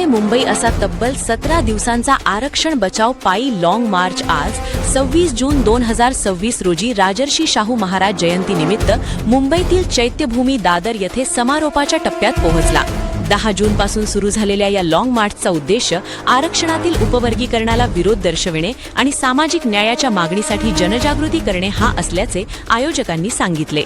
मुंबई असा तब्बल 17 दिवसांचा आरक्षण बचाव पायी लाँग मार्च आज 26 जून 2026 रोजी राजर्षी शाहू महाराज जयंतीनिमित्त मुंबईतील चैत्यभूमी दादर येथे समारोपाच्या टप्प्यात पोहोचला। 10 जूनपासून सुरू झालेल्या या लाँग मार्चचा उद्देश आरक्षणातील उपवर्गीकरणाला विरोध दर्शविणे आणि सामाजिक न्यायाच्या मागणीसाठी जनजागृती करणे हा असल्याचे आयोजकांनी सांगितले।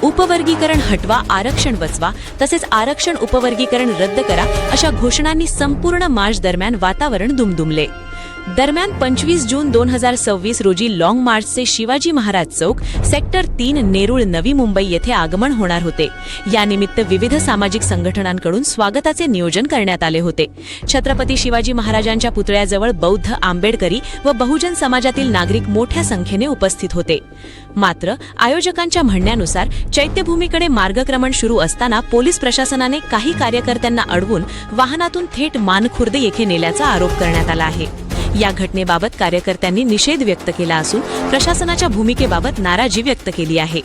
उपवर्गीकरण हटवा, आरक्षण बचवा, तसेच आरक्षण उपवर्गीकरण रद्द करा अशा घोषणांनी संपूर्ण मार्च दरम्यान वातावरण दुमदुमले। दरम्यान 25 जून 2026 रोजी लाँग मार्चचे शिवाजी महाराज चौक, सेक्टर 3 नेरूळ नवी मुंबई येथे आगमन होणार होते। यानिमित्त विविध सामाजिक संघटनांकडून स्वागताचे नियोजन करण्यात आले होते। छत्रपती शिवाजी महाराजांच्या पुतळ्याजवळ बौद्ध, आंबेडकरी व बहुजन समाजातील नागरिक मोठ्या संख्येने उपस्थित होते। मात्र आयोजकांच्या म्हणण्यानुसार चैत्यभूमीकडे मार्गक्रमण सुरू असताना पोलीस प्रशासनाने काही कार्यकर्त्यांना अडवून वाहनातून थेट मानखुर्द येथे नेल्याचा आरोप करण्यात आला आहे। या घटनेबाबत कार्यकर्त्यांनी निषेध व्यक्त केला असून प्रशासनाच्या भूमिकेबाबत नाराजी व्यक्त केली आहे।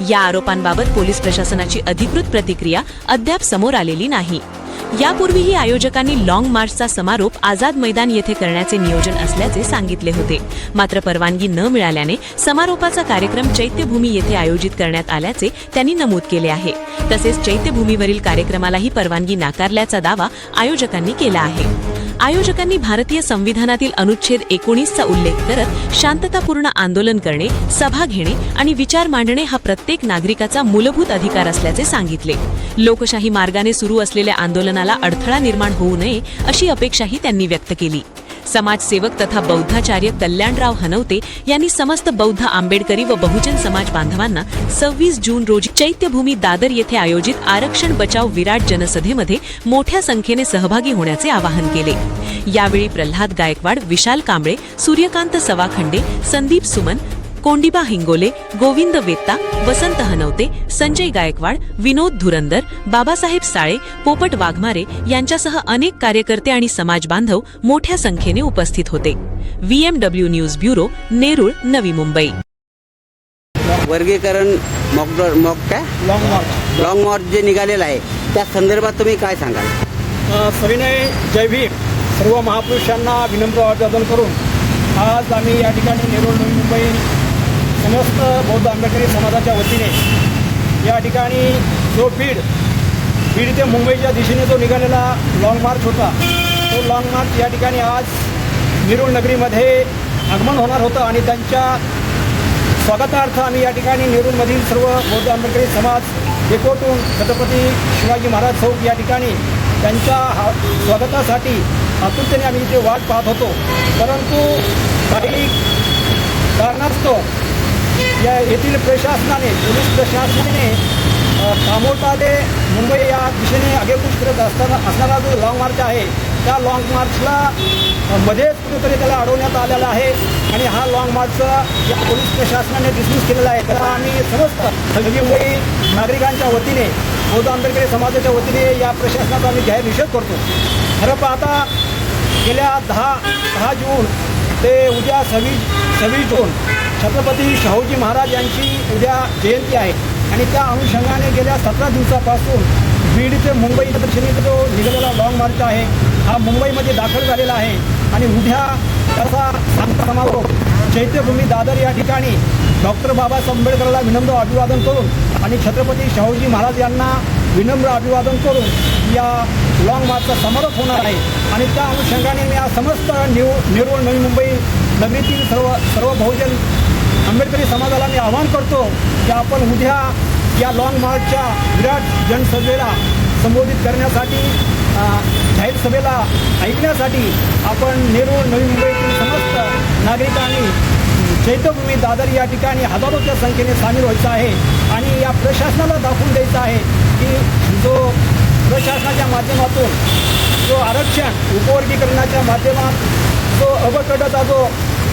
या आरोपांबाबत पोलीस प्रशासनाची अधिकृत प्रतिक्रिया अद्याप समोर आलेली नाही। यापूर्वीही आयोजकांनी लाँग मार्चचा समारोप आझाद मैदान येथे करण्याचे नियोजन असल्याचे सांगितले होते। मात्र परवानगी न मिळाल्याने समारोपाचा कार्यक्रम चैत्यभूमी येथे आयोजित करण्यात आल्याचे त्यांनी नमूद केले आहे। तसेच चैत्यभूमीवरील कार्यक्रमालाही परवानगी नाकारल्याचा दावा आयोजकांनी केला आहे। आयोजकांनी भारतीय संविधानातील अनुच्छेद 19 चा उल्लेख करत शांततापूर्ण आंदोलन करणे, सभा घेणे आणि विचार मांडणे हा प्रत्येक नागरिकाचा मूलभूत अधिकार असल्याचे सांगितले। लोकशाही मार्गाने सुरू असलेल्या आंदोलनाला अडथळा निर्माण होऊ नये अशी अपेक्षाही त्यांनी व्यक्त केली। समाजसेवक तथा बौद्धाचार्य कल्याणराव हनवते यांनी समस्त बौद्ध, आंबेडकरी व बहुजन समाज बांधवांना 26 जून रोजी चैत्यभूमी दादर येथे आयोजित आरक्षण बचाव विराट जनसभेमध्ये मोठ्या संख्येने सहभागी होण्याचे आवाहन केले। यावेळी प्रल्हाद गायकवाड, विशाल कांबळे, सूर्यकांत सवाखंडे, संदीप सुमन, कोंडिबा हिंगोले, गोविंद वेत्ता, वसंत हनवते, संजय गायकवाड, विनोद धुरंदर, बाबासाहेब साळे, पोपट वाघमारे यांच्यासह अनेक कार्यकर्ते आणि समाज बांधव मोठ्या संख्येने उपस्थित होते। VMW news bureau, Nerul, Navi Mumbai. वर्गीकरण लाँग मार्च जे निघालेलं आहे त्या संदर्भात तुम्ही काय सांगाल? सविनय जय भीम। सर्व महापुरुषांना विनम्र अभिवादन करून आज आम्ही या ठिकाणी नेरूळ, नवी मुंबई समस्त बौद्ध आंबेडकरी समाजाच्या वतीने या ठिकाणी जो बीड ते मुंबईच्या दिशेने जो निघालेला लाँग मार्च होता, तो लाँग मार्च या ठिकाणी आज नेरूळ नगरीमध्ये आगमन होणार होतं आणि त्यांच्या स्वागतार्थ आम्ही या ठिकाणी नेरूळमधील सर्व बौद्ध आंबेडकरी समाज एकवटून छत्रपती शिवाजी महाराज चौक या ठिकाणी त्यांच्या स्वागतासाठी आतुरतेने आम्ही इथे वाट पाहत होतो। परंतु काही कारणास्तव येथील प्रशासनाने, पोलीस प्रशासनाने कामोर्ताले मुंबई या दिशेने आगेकूच करत असणारा जो लाँग मार्च आहे त्या लाँग मार्चला मध्येच कुठेतरी त्याला अडवण्यात आलेला आहे आणि हा लाँग मार्च या पोलीस प्रशासनाने डिसमिस केलेला आहे। तर आम्ही समस्त नवी मुंबई नागरिकांच्या वतीने, बौद्ध आंबेडकरी समाजाच्या वतीने या प्रशासनाचा आम्ही जाहीर निषेध करतो। खरं पाहता गेल्या 10 जून ते उद्या 26 जून छत्रपती शाहूजी महाराज यांची उद्या जयंती आहे आणि त्या अनुषंगाने गेल्या 17 दिवसापासून बीड ते मुंबई दिशेने जो निघालेला लाँग मार्च आहे हा मुंबईमध्ये दाखल झालेला आहे आणि उद्या त्याचा सांगता समारोप चैत्यभूमी दादर या ठिकाणी डॉक्टर बाबासाहेब आंबेडकरला विनम्र अभिवादन करून आणि छत्रपती शाहूजी महाराज यांना विनम्र अभिवादन करून या लाँग मार्चचा समारोप होणार आहे। आणि त्या अनुषंगाने मी आज समस्त नेरूळ, नवी मुंबई नगरीतील सर्व बहुजन आंबेडकरी समाजाला मी आवाहन करतो की आपण उद्या या लाँग मार्चच्या विराट जनसभेला संबोधित करण्यासाठी, जाहीर सभेला ऐकण्यासाठी आपण नेरूळ, नवी मुंबईतील समस्त नागरिकांनी चैत्यभूमी दादर या ठिकाणी हजारोच्या संख्येने सामील व्हायचं आहे आणि या प्रशासनाला दाखवून द्यायचं आहे की जो प्रशासनाच्या माध्यमातून जो आरक्षण उपवर्गीकरणाच्या माध्यमात जो अबकडचा जो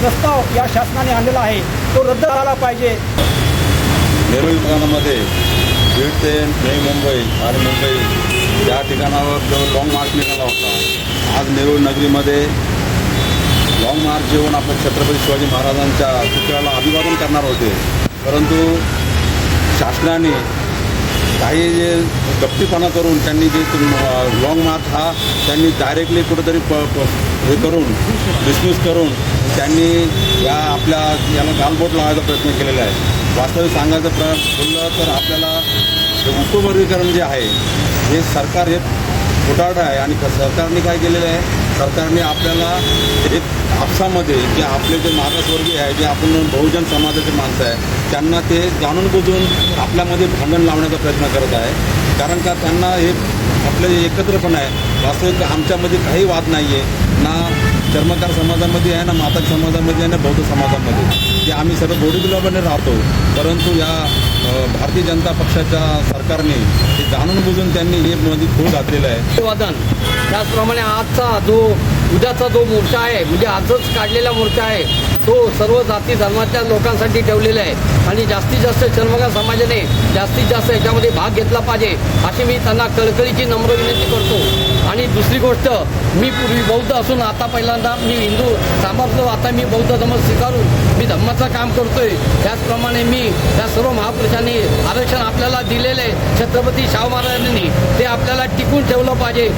प्रस्ताव या शासनाने आणलेला आहे तो रद्द झाला पाहिजे। नेरूळ ठिकाणामध्ये बीड ते नवी मुंबई आणि मुंबई या ठिकाणावर जो लाँग मार्च निघाला होता, आज नेरूळ नगरीमध्ये लाँग मार्च येऊन आपण छत्रपती शिवाजी महाराजांच्या पुतळ्याला अभिवादन करणार होते। परंतु शासनाने काही जे गप्तीपणा करून त्यांनी जे लॉंग मार्च हा त्यांनी डायरेक्टली कुठंतरी हे करून डिसमिस करून त्यांनी आपल्या याला गालबोट लावायचा प्रयत्न केलेला आहे. वास्तविक सांगायचं बोललं तर आपल्याला हे उपवर्गीकरण जे आहे हे सरकार हे खोटारडं आहे. आणि सरकारने काय केलेलं आहे, सरकारने आपल्याला एक आपसामध्ये जे आपले जे मागासवर्गीय आहे, जे आपण बहुजन समाजाचे माणसं आहे, त्यांना ते जाणून बुजून आपल्यामध्ये भांडण लावण्याचा प्रयत्न करत आहे. कारण का त्यांना हे आपलं एकत्रपण आहे. वास्तविक आमच्यामध्ये काही वाद नाही आहे, ना चर्मकार समाजामध्ये आहे, ना मातक समाजामध्ये आहे, ना बौद्ध समाजामध्ये. जे आम्ही सर्व गोडीगुलाबाने राहतो. परंतु या भारतीय जनता पक्षाच्या सरकारने हे जाणून बुजून त्यांनी हे मध्ये खूळ घातलेलं आहे. वादन त्याचप्रमाणे उद्याचा जो मोर्चा आहे, म्हणजे आजच काढलेला मोर्चा आहे, तो सर्व जाती धर्माच्या लोकांसाठी ठेवलेला आहे. आणि जास्तीत जास्त चर्मकार समाजाने जास्तीत जास्त याच्यामध्ये भाग घेतला पाहिजे अशी मी त्यांना कळकळीची नम्र विनंती करतो. आणि दुसरी गोष्ट, मी पूर्वी बौद्ध असून आता पहिल्यांदा मी हिंदू समजलो, आता मी बौद्ध धर्म स्वीकारून मी धर्माचं काम करतोय. त्याचप्रमाणे मी या सर्व महापुरुषांनी आरक्षण आपल्याला दिलेले छत्रपती शाहू महाराजांनी ते आपल्याला टिकून ठेवलं पाहिजे.